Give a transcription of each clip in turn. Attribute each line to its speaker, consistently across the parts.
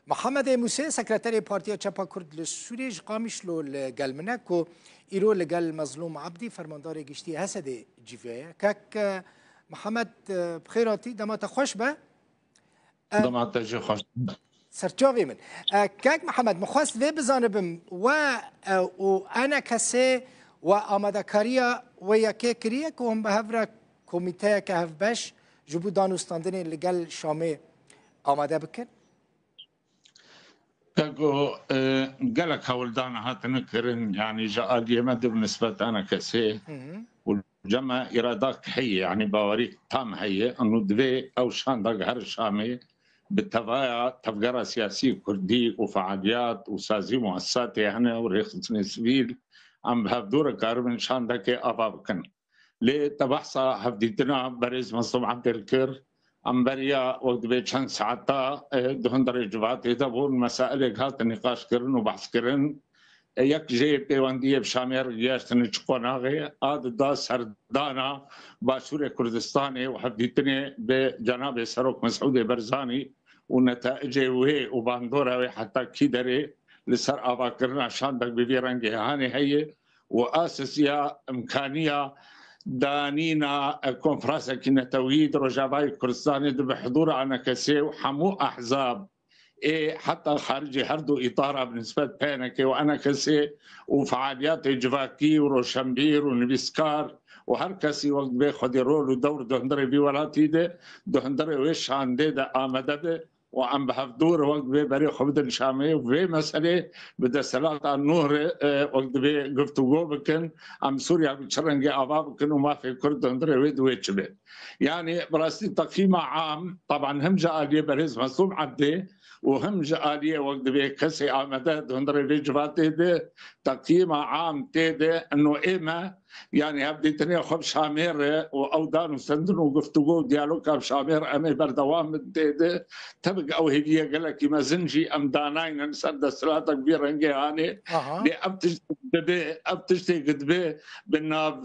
Speaker 1: محمد موسى سكرتير بارتيا تشابا كرد للسوري قامش له لقلمنك و إيرو لقال مظلوم عبدي فرماندار جشتي هسدي جيفيا كاك محمد بخيراتي دما تخوش به
Speaker 2: دما تجي خوش
Speaker 1: سرچاوي من كاك محمد مخواست في بزانبم وانا كسي وآماده كاريا ويا كيكريا كهم بهفرا كوميتايا كهف باش جبو دانوستاندني لقال شامي آماده بكن
Speaker 2: كاكو قالك هولدان هاتنا كرن يعني جاء اليمد بالنسبة أنا كسي والجمع إرادات هي يعني باوريك تام هي أنه دبي أو شان دق هر شامي بالتفايا تفقرة سياسي كردي وفعاليات وسازي مؤسسات يعني وريخة سبيل عم بهدور كاربن شان دك أبابكن ليه تبحث هفديتنا بريز مصطفى عبد الكر عم بريا وقت بيتشان ساعتا دهن درجات يدبون مسائل هات النقاش كرن وبحث كرن يك جي بيوانديه بشامير رياش تنشقوناغي آد دا سردانا باشور كردستاني وحفديتني بجناب سروك مسعود برزاني ونتائجه وهي وباندورا حتى كيدري لسر آبا كرنا عشان دك ببيرنجي هاني هي واسسيا امكانيه دانينا كونفرنسا كنا تويد رجاباي كردستاني بحضور انا كسي وحمو احزاب إيه حتى خارجي هردو اطار بالنسبه بينك وانا كسي وفعاليات جواكي وروشنبير ونبيسكار وهركسي وقت بياخذ رول ودور دهندري بيولاتي ده دهندري ويش عندي ده آمده وعم بهفدور وقت بري خبد شامي وفي مسألة بدأ صلاة النور وقت قفتو بكن عم سوريا بتشرنجي أبابكن وما في كرد هندري ويد ويتشبه يعني براستي تقييم عام طبعا هم جاء لي بريز مصوم عدي وهم جاء لي وقت كسي آمداد هندري في جباتي ده تقييم عام تيده انه إما يعني هبدي تنيا خب شامير واودان وسندن وقفتو ديالوج خب شامير امي بردوام تيده تبقى او هديه قال لك ما زنجي ام داناين نسد الثلاثه كبيره انجي هاني لي ابتشتي قدبي بنا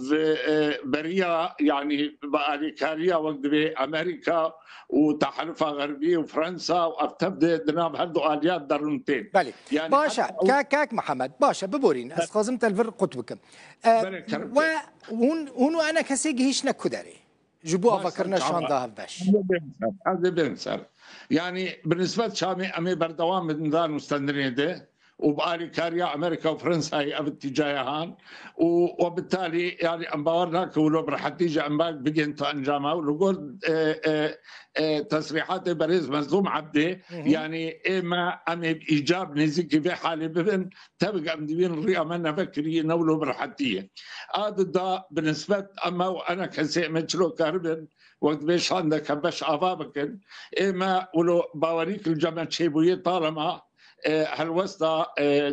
Speaker 2: بريا يعني باريكاريا وقت امريكا وتحالفها غربيه وفرنسا وابتبدا دناب هدو اليات درنتين
Speaker 1: بالي يعني باشا كاك محمد باشا ببورين اسخازمت الفر قطبكم وهون انا كسيج هيش نكدري جبوها فكرنا شان ذهب باش
Speaker 2: هذا بنسر يعني بالنسبه شامي امي بردوام من ذا مستندرين وبالي كاريا امريكا وفرنسا هي اتجاهان وبالتالي يعني ام باورناك ولو برحتيجا ام بقي انت انجاما ولقول تصريحات باريس مظلوم عبدي يعني اما امي بايجاب نزيكي في حالي ببن تبقى مدين الرئه منا فكري نولو برحتيه هذا بالنسبه اما وانا كسي متشلو كاربن وقت بيش عندك باش افابكن اما ولو باوريك الجامعه شيبويه طالما هالوسطى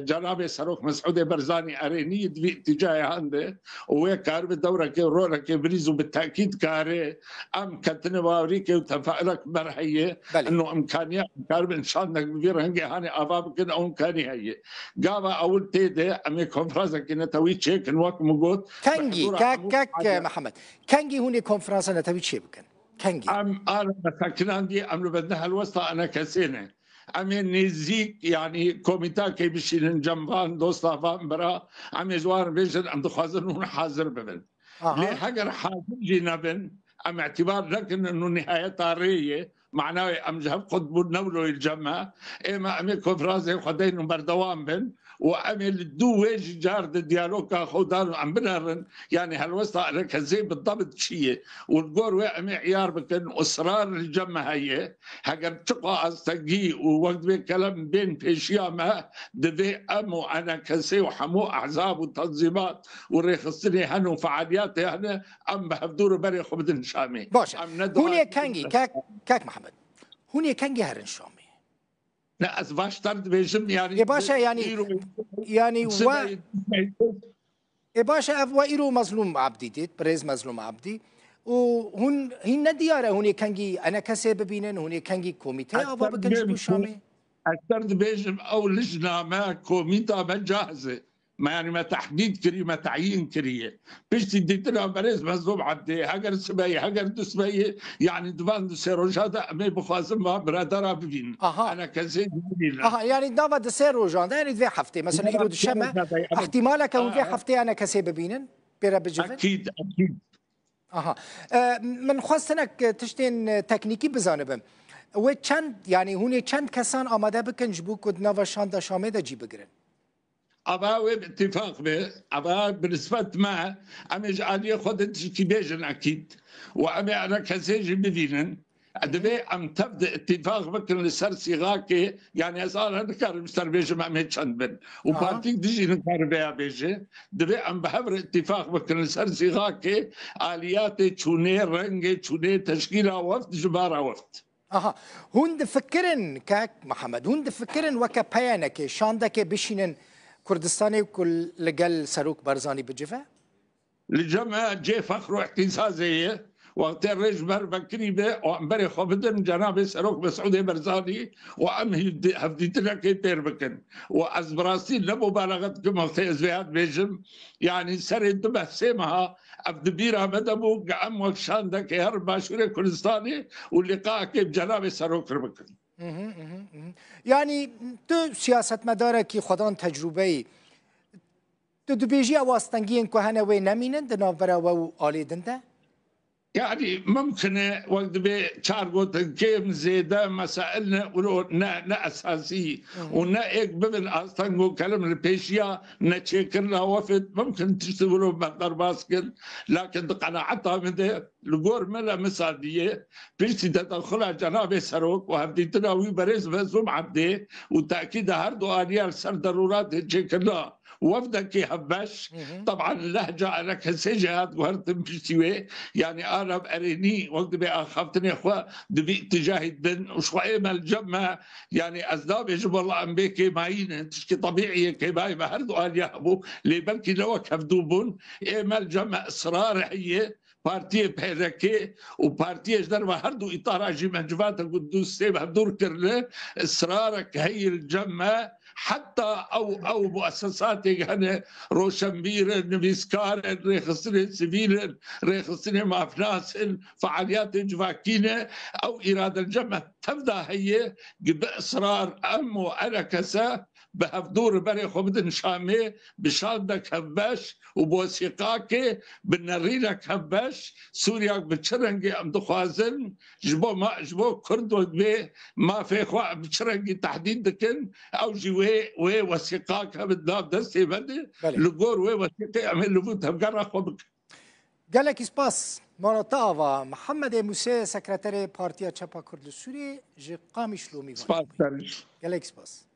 Speaker 2: جناب سروك مسعود برزاني اريني في اتجاه عنده وكار بالدوره كي رولا كي بريزو بالتاكيد كاري ام كتن باوريك وتفائلك مرحيه انه امكانيه كار ان شاء الله كبير هنجي هاني اباب كن او امكانيه هي قابا اول تيده امي كونفرنس كنا توي تشيك الوقت موجود
Speaker 1: كانجي كاك محمد كانجي هوني كونفرنس انا توي تشيك كانجي
Speaker 2: انا مساكن عندي ام بدنا هالوسطى انا كسينه امين نزيك يعني كوميتا كي بشين جنبان دوستا فان برا عم يزوار بيجن عم تخازن حاضر ببن ليه حجر حاضر جينا بن ام اعتبار لكن انه نهايه طاريه معناه ام جهب قطب النولو الجمع اما امي كونفرانس خدين بردوام بن وامي الدو ويج جارد الديالوج خدان عم بنرن يعني هالوسطى لك زي بالضبط شيء والقور وامي عيار بكن اصرار الجمع هي هاجر تقى استجي ووقت بكلام بين بيشياما دفي امو انا كسي وحمو احزاب وتنظيمات وريخصني هنو فعاليات يعني ام بهدور بري خبدن شامي
Speaker 1: باشا هوني كانجي كاك محمد هوني كانجي هرن شامي
Speaker 2: لا أسباش ترد بيجم يعني
Speaker 1: يا باشا يعني يا باشا وإيرو مظلوم عبدي ديت بريز مظلوم عبدي وهون هن ديارة هوني كانجي أنا كسب بينن هوني كانجي كوميتي أبا بكنجبو شامي
Speaker 2: الترد بيجم أو لجنة ما كوميتا ما جاهزة ما يعني ما تحديد كري ما تعيين كريه بيش ديت لها بريز مزوب عدي هاجر سبي هاجر دسبي يعني دبان سيروجادا مي بخازم ما برادرا ببين
Speaker 1: اها
Speaker 2: انا كزي
Speaker 1: يعني دافا دسيرو جان يعني ذي حفتي مثلا ايرو الشمع احتمالك كون ذي حفتي انا كسي ببينن بيرا بجفن
Speaker 2: اكيد اكيد
Speaker 1: اها من خواستنك تشتين تكنيكي بزانبم و چند يعني هوني چند كسان آماده بكن جبو كد ناوا شاندا شامي دا جي بگرن
Speaker 2: أبا باتفاق به أبا بنسبة ما أمي جعلي خدت كيبيجن أكيد وأمي أنا كسيجي بذينن أدبي أم تبدأ اتفاق بكن لسر صيغاكي يعني أسأل نكار مستر بيجي ما أمي چند بن وبارتيك ديجي نكار بيا بيجي دبي أم بحبر اتفاق بكن لسر صيغاكي آلياتي چوني رنگي چوني تشكيلة وفد جبارة وفد
Speaker 1: اها هون دفكرن كاك محمد هون دفكرن وكا بيانك شاندك بشينن كردستاني وكل لقل سروك برزاني بجفا
Speaker 2: لجمع جي فخر واعتزازي وقت الرج بكري به وامبري خبدن جناب سروك مسعود برزاني وام هفديت لك يتير بكن وازبراسي لمبالغه كما في ازويات بيجم يعني سرد بحسيمها ابدبيرها مدبو قام وكشاندك هر باشوري كردستاني واللقاء بجناب سروك بكن
Speaker 1: يعني تو سياسة مدارك خدان تجربه تو دبيجي أواستنجين كهنا وين نمينن دنافرا و آليدن ده
Speaker 2: يعني ممكن وقت بشارقوت كيم زيادة مسائلنا ولو نا أساسي ونا إيك بمن أستنقو كلام البيشيا نتشكر لها وفد ممكن تشتغلوا بقدر باسكن لكن قناعتها من ده لقور ملا مسادية بيشتي تدخلها جناب سروك وهبدي تناوي بريز بزوم عبدي وتأكيد هردو آلية سر ضرورات تشكر لها وفدك يهبش طبعا اللهجة أنا كسجهات وهرت بشتوي يعني أنا بأريني وقت بأخفتني أخوة دبي تجاهد بن وشوية ما الجمع يعني أزداب يجب والله أم بيكي ماين تشكي طبيعي كي باي بهردو قال يهبو لي بلكي لو كفدوبون إما الجمع إصرار هي بارتي بهذاكي وبارتي اجدر هردو اطار اجي منجفات القدوس سيب هدور كرله اصرارك هي الجمع حتى او مؤسسات يعني روشنبير نبيسكار ريخصني سبيل ريخصني مافناس فعاليات جواكينه او اراده الجمع تبدا هي باصرار ام وانا كسا بهفدور بري خبدن شامي بشادك هباش وبوثيقاكي بنرينك هباش سوريا بتشرنجي ام دخوازن جبو كردو بي ما في خوا بتشرنجي تحديد دكن او جي وي وثيقاك بالداب دستي بدي لقور وي وثيقي عمل لفوت هبقرا خبك
Speaker 1: قالك سباس مونوتاوا محمد موسى سكرتير بارتيا تشابا كرد السوري جي قامي شلومي
Speaker 2: سباس
Speaker 1: قالك سباس